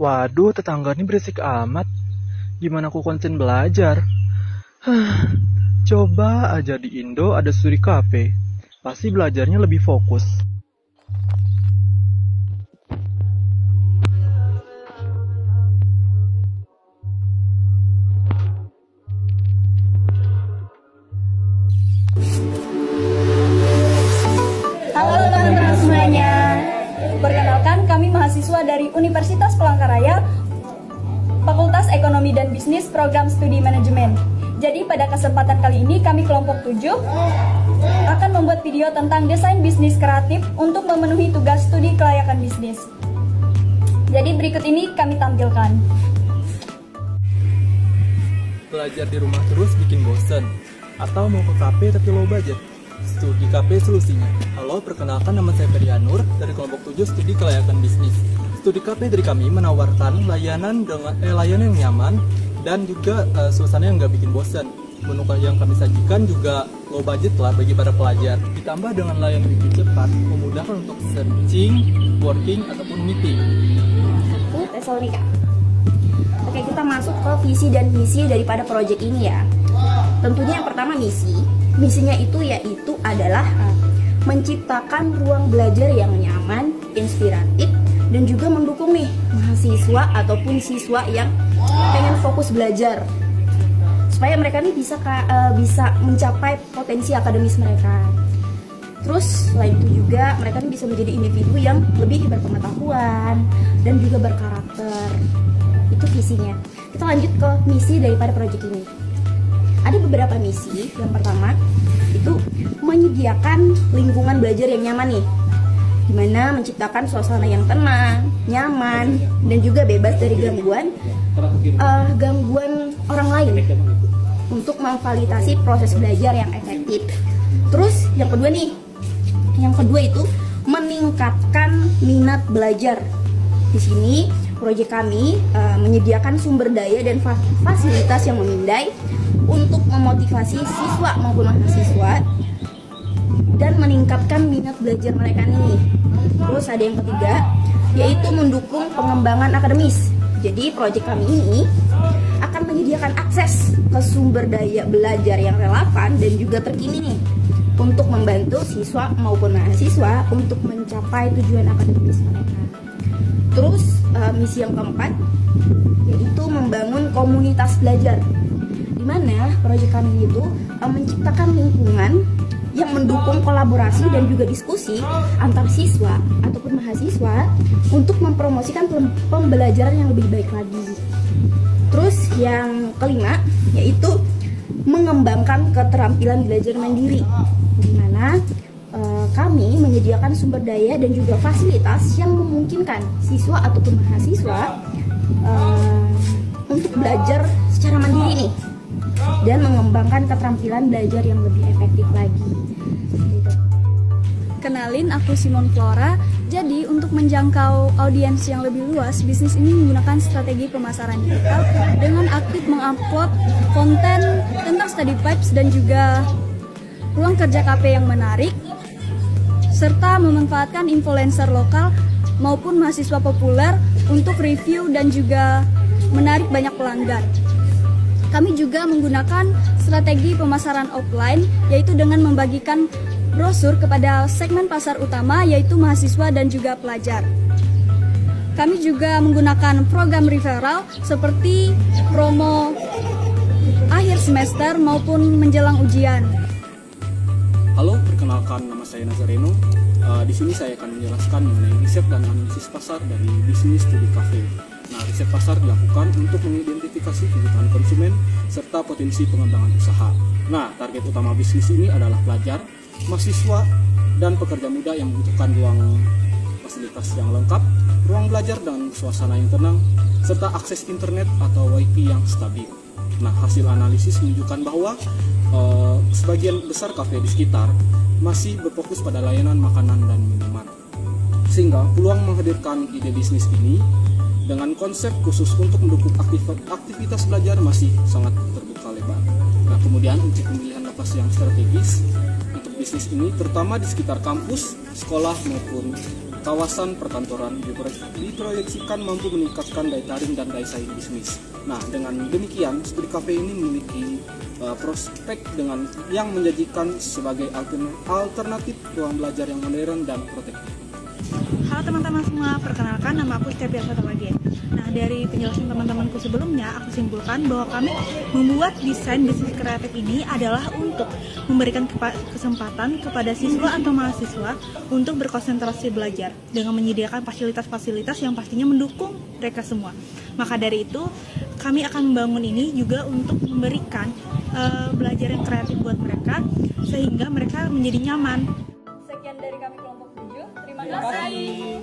Waduh, tetangga ini berisik amat. Gimana aku konsen belajar? Coba aja di Indo ada studi cafe. Pasti belajarnya lebih fokus. Halo teman-teman semuanya. Perkenalkan, kami mahasiswa dari Universitas Palangkaraya, Fakultas Ekonomi dan Bisnis, Program Studi Manajemen. Jadi pada kesempatan kali ini kami kelompok 7 akan membuat video tentang desain bisnis kreatif untuk memenuhi tugas studi kelayakan bisnis. Jadi berikut ini kami tampilkan. Belajar di rumah terus bikin bosen? Atau mau ke kafe tapi low budget? Studi KP solusinya. Halo, perkenalkan nama saya Perianur dari kelompok 7 studi kelayakan bisnis. Studi KP dari kami menawarkan layanan yang nyaman dan juga suasana yang nggak bikin bosan. Menu yang kami sajikan juga low budget lah bagi para pelajar. Ditambah dengan layanan review cepat, memudahkan untuk searching, working, ataupun meeting. Tesalonika. Oke, kita masuk ke visi dan misi daripada proyek ini ya. Tentunya yang pertama misi. Misinya itu yaitu adalah menciptakan ruang belajar yang nyaman, inspiratif, dan juga mendukung nih mahasiswa ataupun siswa yang pengen fokus belajar supaya mereka nih bisa mencapai potensi akademis mereka. Terus selain itu juga mereka nih bisa menjadi individu yang lebih berpengetahuan dan juga berkarakter. Itu visinya. Kita lanjut ke misi daripada proyek ini. Ada beberapa misi. Yang pertama itu menyediakan lingkungan belajar yang nyaman nih, dimana menciptakan suasana yang tenang, nyaman, dan juga bebas dari gangguan orang lain untuk memfasilitasi proses belajar yang efektif. Terus yang kedua itu meningkatkan minat belajar. Di sini proyek kami menyediakan sumber daya dan fasilitas yang memindai untuk memotivasi siswa maupun mahasiswa dan meningkatkan minat belajar mereka nih. Terus ada yang ketiga, yaitu mendukung pengembangan akademis. Jadi proyek kami ini akan menyediakan akses ke sumber daya belajar yang relevan dan juga terkini nih untuk membantu siswa maupun mahasiswa untuk mencapai tujuan akademis mereka. Terus misi yang keempat yaitu membangun komunitas belajar, di mana proyek kami itu menciptakan lingkungan yang mendukung kolaborasi dan juga diskusi antar siswa ataupun mahasiswa untuk mempromosikan pembelajaran yang lebih baik lagi. Terus yang kelima yaitu mengembangkan keterampilan belajar mandiri, di mana kami menyediakan sumber daya dan juga fasilitas yang memungkinkan siswa ataupun mahasiswa untuk belajar secara mandiri nih dan mengembangkan keterampilan belajar yang lebih efektif lagi. Kenalin, aku Simon Flora. Jadi untuk menjangkau audiens yang lebih luas, bisnis ini menggunakan strategi pemasaran digital dengan aktif mengupload konten tentang study vibes dan juga ruang kerja KP yang menarik, serta memanfaatkan influencer lokal maupun mahasiswa populer untuk review dan juga menarik banyak pelanggan. Kami juga menggunakan strategi pemasaran offline, yaitu dengan membagikan brosur kepada segmen pasar utama, yaitu mahasiswa dan juga pelajar. Kami juga menggunakan program referral seperti promo akhir semester maupun menjelang ujian. Halo, perkenalkan nama saya Nazareno. Di sini saya akan menjelaskan mengenai riset dan analisis pasar dari bisnis studi cafe. Nah, riset pasar dilakukan untuk mengidentifikasi kebutuhan konsumen serta potensi pengembangan usaha. Nah, target utama bisnis ini adalah pelajar, mahasiswa, dan pekerja muda yang membutuhkan ruang fasilitas yang lengkap, ruang belajar dan suasana yang tenang, serta akses internet atau wifi yang stabil. Nah, hasil analisis menunjukkan bahwa sebagian besar kafe di sekitar masih berfokus pada layanan makanan dan minuman. Sehingga peluang menghadirkan ide bisnis ini dengan konsep khusus untuk mendukung aktivitas belajar masih sangat terbuka lebar. Nah, kemudian untuk pemilihan lokasi yang strategis untuk bisnis ini terutama di sekitar kampus, sekolah maupun kawasan perkantoran diproyeksikan mampu meningkatkan daya tarik dan daya saing bisnis. Nah, dengan demikian, studi cafe ini memiliki prospek dengan yang menjanjikan sebagai alternatif ruang belajar yang modern dan protektif. Halo teman-teman semua, perkenalkan nama aku Stevia Sotawagen. Nah, dari penjelasan teman-temanku sebelumnya, aku simpulkan bahwa kami membuat desain bisnis kreatif ini adalah untuk memberikan kesempatan kepada siswa atau mahasiswa untuk berkonsentrasi belajar dengan menyediakan fasilitas-fasilitas yang pastinya mendukung mereka semua. Maka dari itu, kami akan membangun ini juga untuk memberikan belajar yang kreatif buat mereka sehingga mereka menjadi nyaman. Sekian dari kami kelompok 7. Terima kasih.